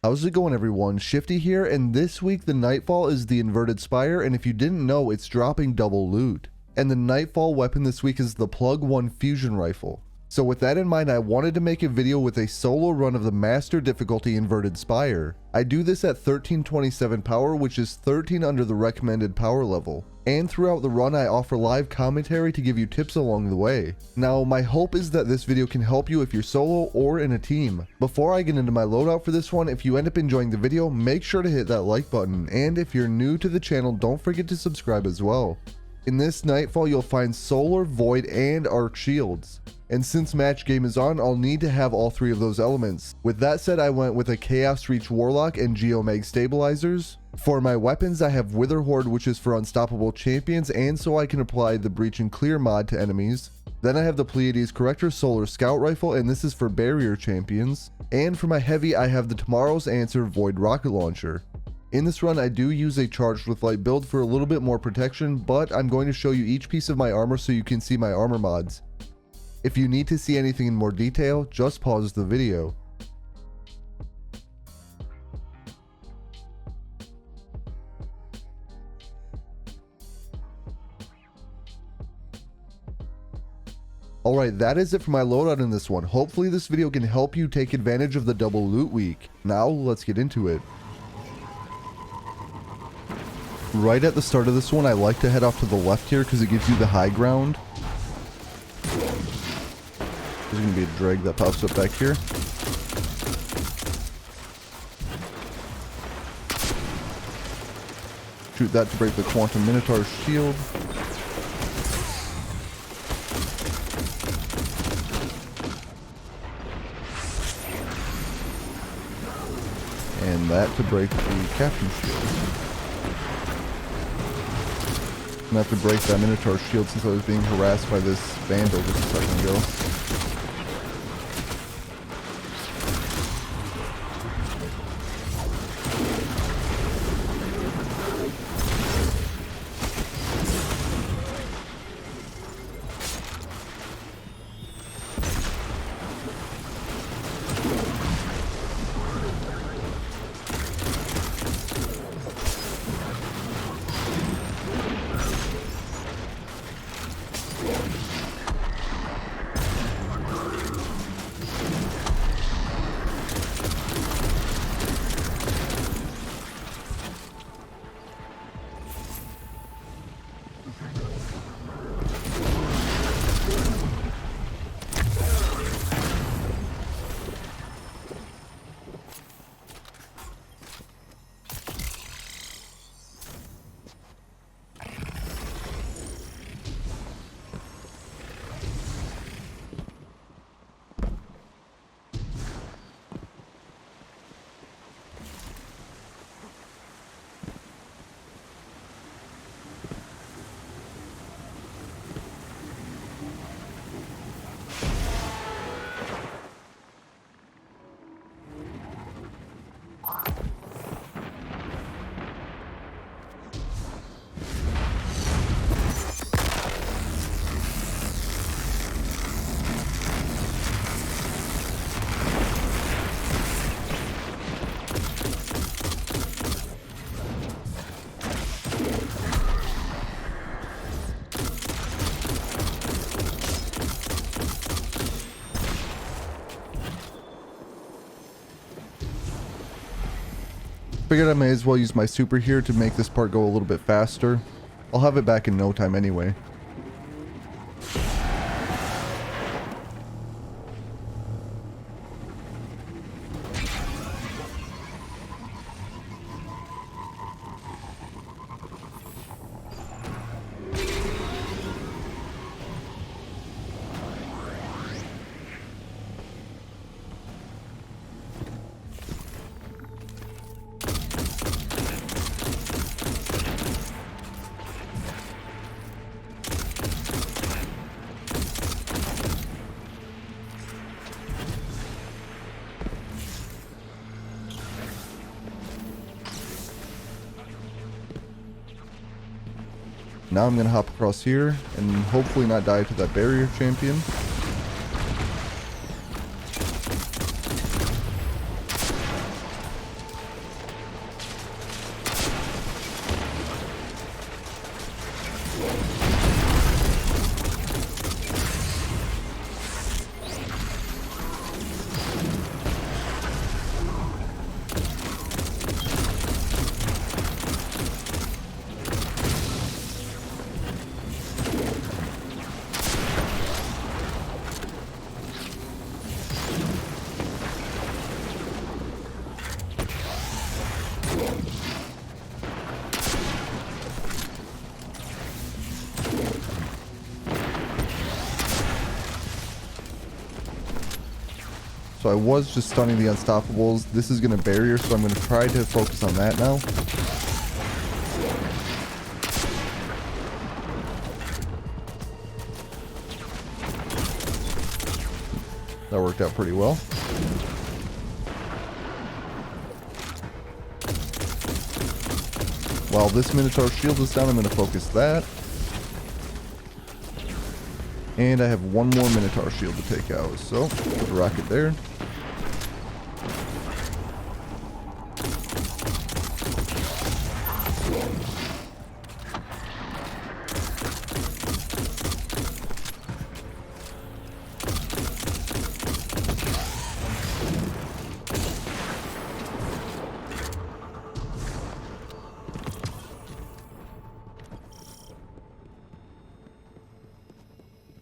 How's it going, everyone? Shifty here, and this week the Nightfall is the inverted spire, and if you didn't know, it's dropping double loot. And the Nightfall weapon this week is the Plug 1 fusion rifle. So with that in mind, I wanted to make a video with a solo run of the master difficulty inverted spire. I do this at 1327 power, which is 13 under the recommended power level. And throughout the run, I offer live commentary to give you tips along the way. Now, my hope is that this video can help you if you're solo or in a team. Before I get into my loadout for this one, if you end up enjoying the video, make sure to hit that like button. And if you're new to the channel, don't forget to subscribe as well. In this Nightfall, you'll find Solar, Void, and Arc Shields. And since match game is on, I'll need to have all three of those elements. With that said, I went with a Chaos Reach Warlock and Geomag Stabilizers. For my weapons, I have Wither Horde, which is for unstoppable champions, and so I can apply the Breach and Clear mod to enemies. Then I have the Pleiades Corrector Solar Scout Rifle, and this is for barrier champions. And for my heavy, I have the Tomorrow's Answer Void Rocket Launcher. In this run, I do use a charged with light build for a little bit more protection, but I'm going to show you each piece of my armor so you can see my armor mods. If you need to see anything in more detail, just pause the video. Alright, that is it for my loadout in this one. Hopefully this video can help you take advantage of the double loot week. Now, let's get into it. Right at the start of this one, I like to head off to the left here because it gives you the high ground. There's going to be a drag that pops up back here. Shoot that to break the Quantum Minotaur's shield. And that to break the Captain's shield. I'm going to have to break that Minotaur's shield since I was being harassed by this Vandal just a second ago. Figured I may as well use my super here to make this part go a little bit faster. I'll have it back in no time anyway. Now I'm going to hop across here and hopefully not die to that barrier champion. I was just stunning the unstoppables. This is going to barrier, so I'm going to try to focus on that now. That worked out pretty well. While this Minotaur shield is down, I'm going to focus that. And I have one more Minotaur shield to take out, so put a rocket there.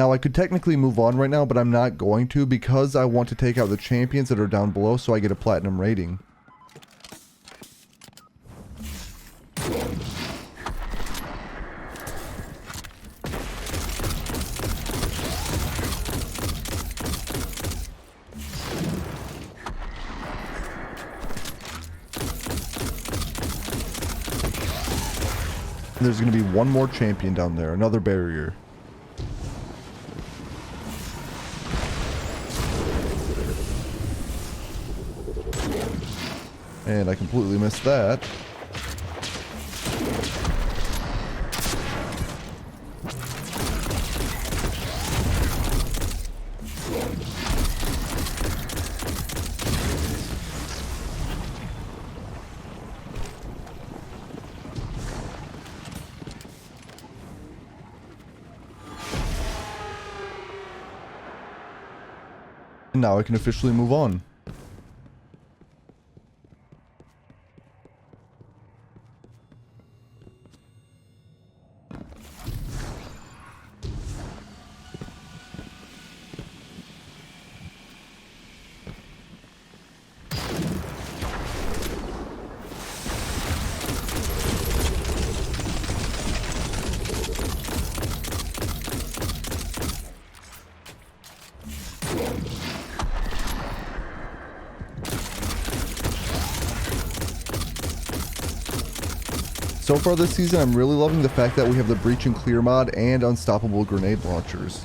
Now, I could technically move on right now, but I'm not going to because I want to take out the champions that are down below so I get a platinum rating. And there's going to be one more champion down there, another barrier. And I completely missed that. And now I can officially move on. So far this season, I'm really loving the fact that we have the Breach and Clear mod and unstoppable grenade launchers.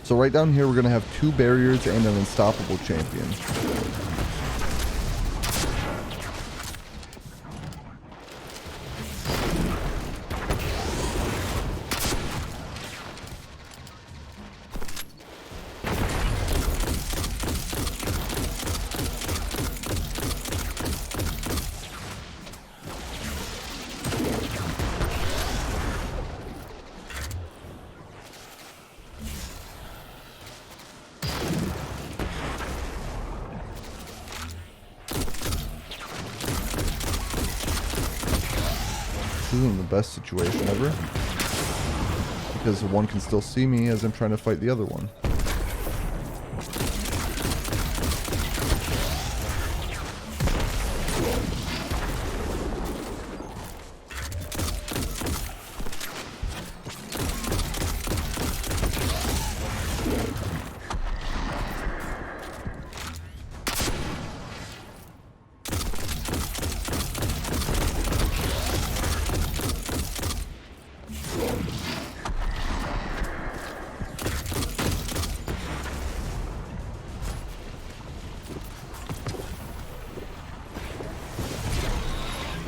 So right down here, we're going to have two barriers and an unstoppable champion. This isn't the best situation ever, because one can still see me as I'm trying to fight the other one.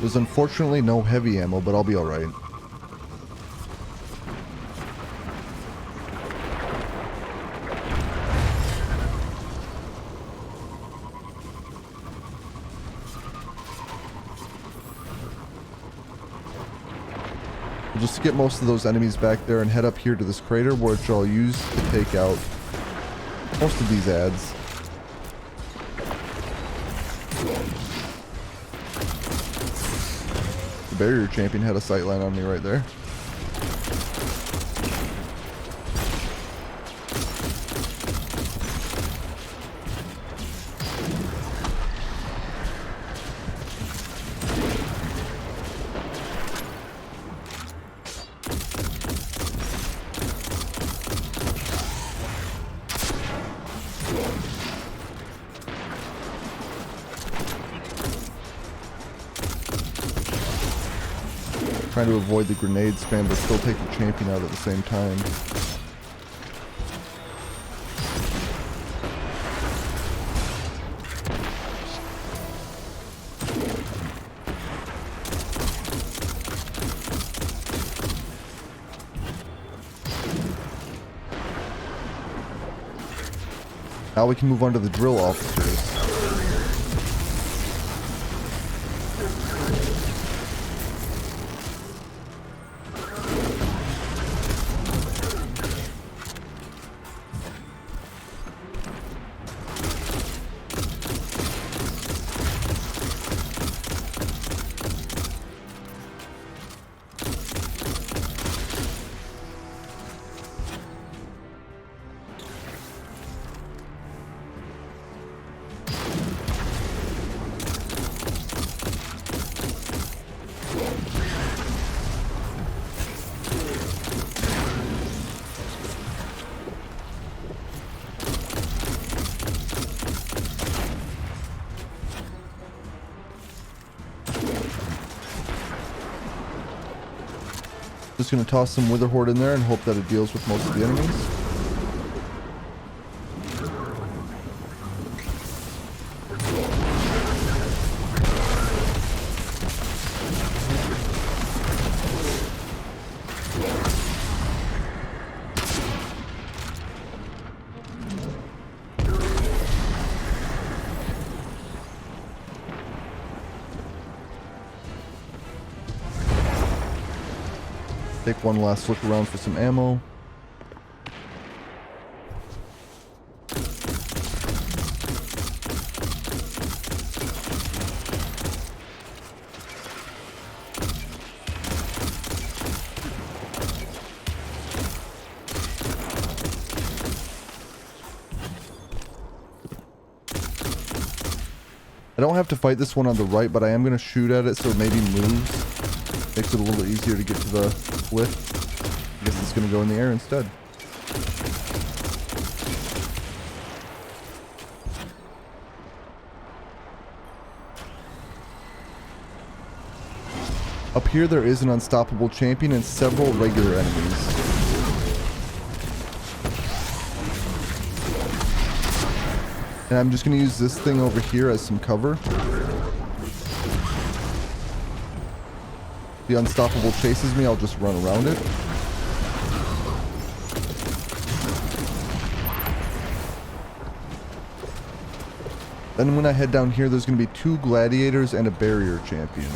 There's unfortunately no heavy ammo, but I'll be alright. We'll just get most of those enemies back there and head up here to this crater, which I'll use to take out most of these ads. The barrier champion had a sightline on me right there. Trying to avoid the grenade spam, but still take the champion out at the same time. Now we can move on to the drill officers. Just going to toss some Wither Horde in there and hope that it deals with most of the enemies. Take one last look around for some ammo. I don't have to fight this one on the right, but I am going to shoot at it so it maybe moves. Makes it a little easier to get to the cliff. I guess it's going to go in the air instead. Up here there is an unstoppable champion and several regular enemies. And I'm just going to use this thing over here as some cover. The unstoppable chases me, I'll just run around it. Then when I head down here, there's going to be 2 gladiators and a barrier champion.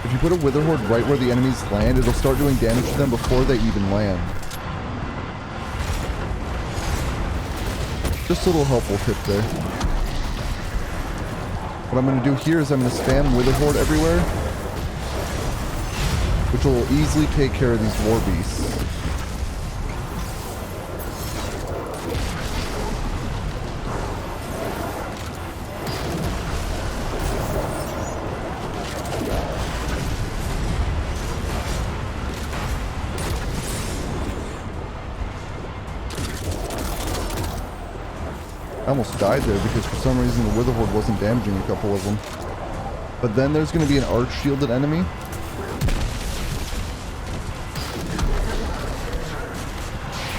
If you put a Wither Horde right where the enemies land, it'll start doing damage to them before they even land. Just a little helpful tip there. What I'm going to do here is I'm going to spam Wither Horde everywhere. which will easily take care of these war beasts. I almost died there because for some reason the Witherhorde wasn't damaging a couple of them. But then there's going to be an arch shielded enemy.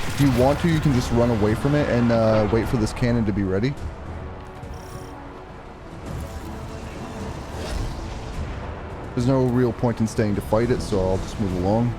If you want to, you can just run away from it and wait for this cannon to be ready. There's no real point in staying to fight it, so I'll just move along.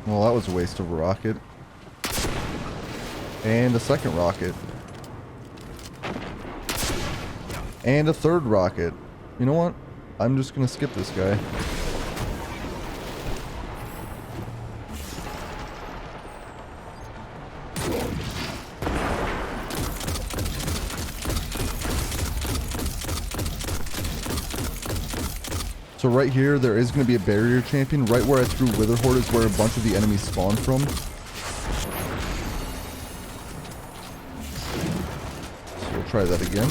Well, that was a waste of a rocket. And a second rocket. And a third rocket. You know what? I'm just gonna skip this guy. So right here, there is going to be a barrier champion. Right where I threw Witherhorde is where a bunch of the enemies spawn from. So we'll try that again.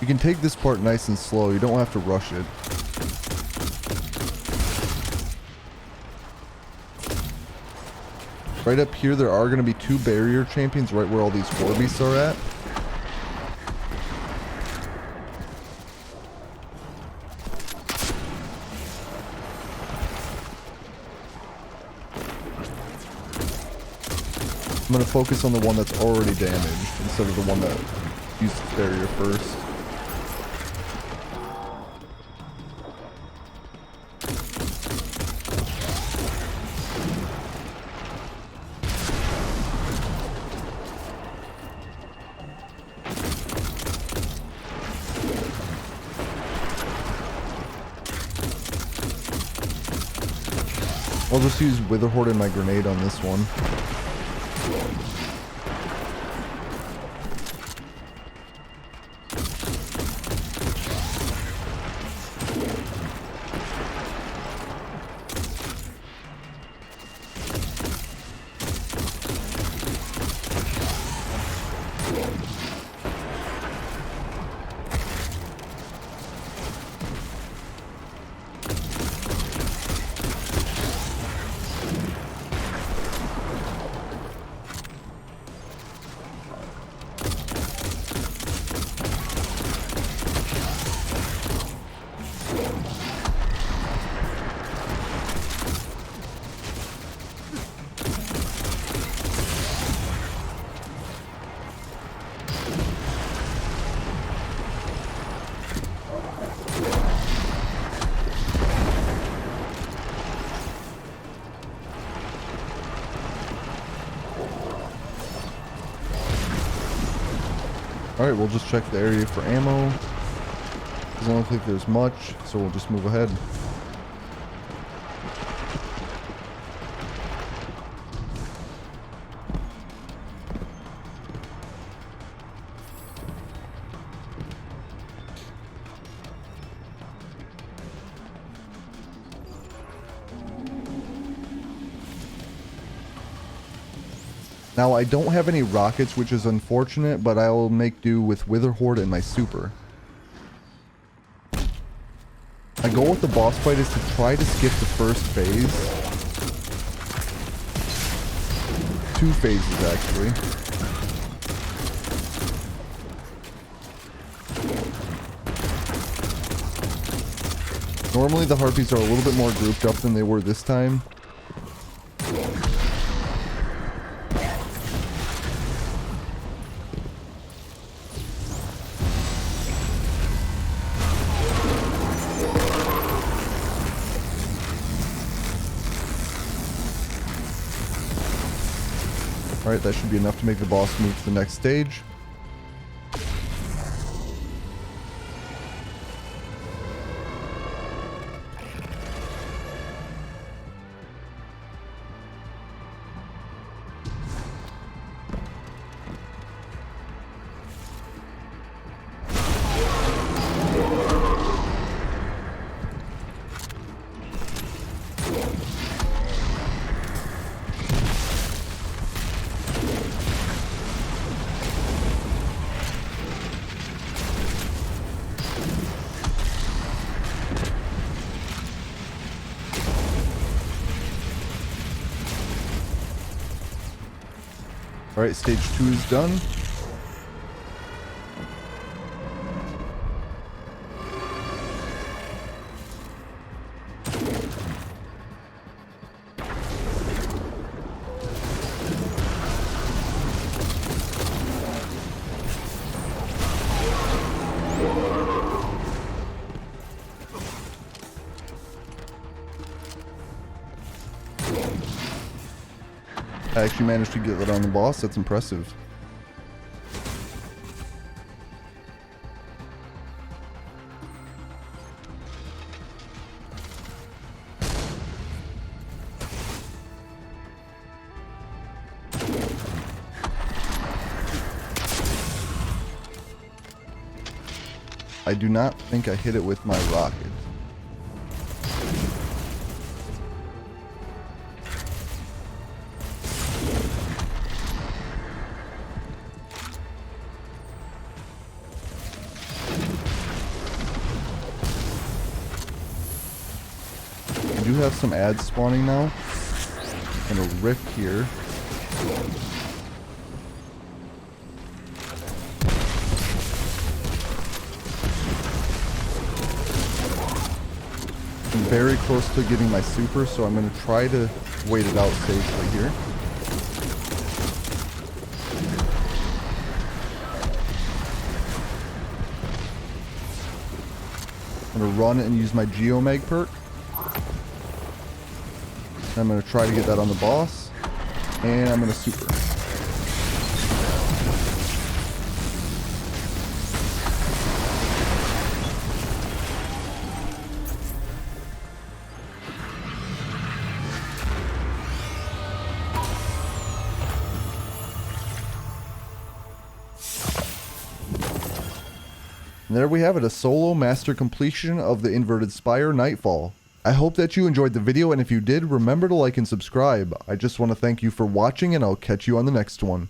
You can take this part nice and slow. You don't have to rush it. Right up here, there are going to be two barrier champions right where all these war beasts are at. I'm going to focus on the one that's already damaged instead of the one that used the barrier first. I'll just use Witherhorde and my grenade on this one. Alright, we'll just check the area for ammo. Doesn't look like there's much, so we'll just move ahead. Now, I don't have any rockets, which is unfortunate, but I will make do with Wither Horde and my super. My goal with the boss fight is to try to skip the first phase. 2 phases, actually. Normally, the harpies are a little bit more grouped up than they were this time. Alright, that should be enough to make the boss move to the next stage. Alright, stage 2 is done. I actually managed to get that on the boss. That's impressive. I do not think I hit it with my rocket. I do have some ads spawning now, and a rift here. I'm very close to getting my super, so I'm going to try to wait it out safely here. I'm going to run and use my Geomag perk. I'm going to try to get that on the boss, and I'm going to super. And there we have it, a solo master completion of the inverted Spire Nightfall. I hope that you enjoyed the video, and if you did, remember to like and subscribe. I just want to thank you for watching, and I'll catch you on the next one.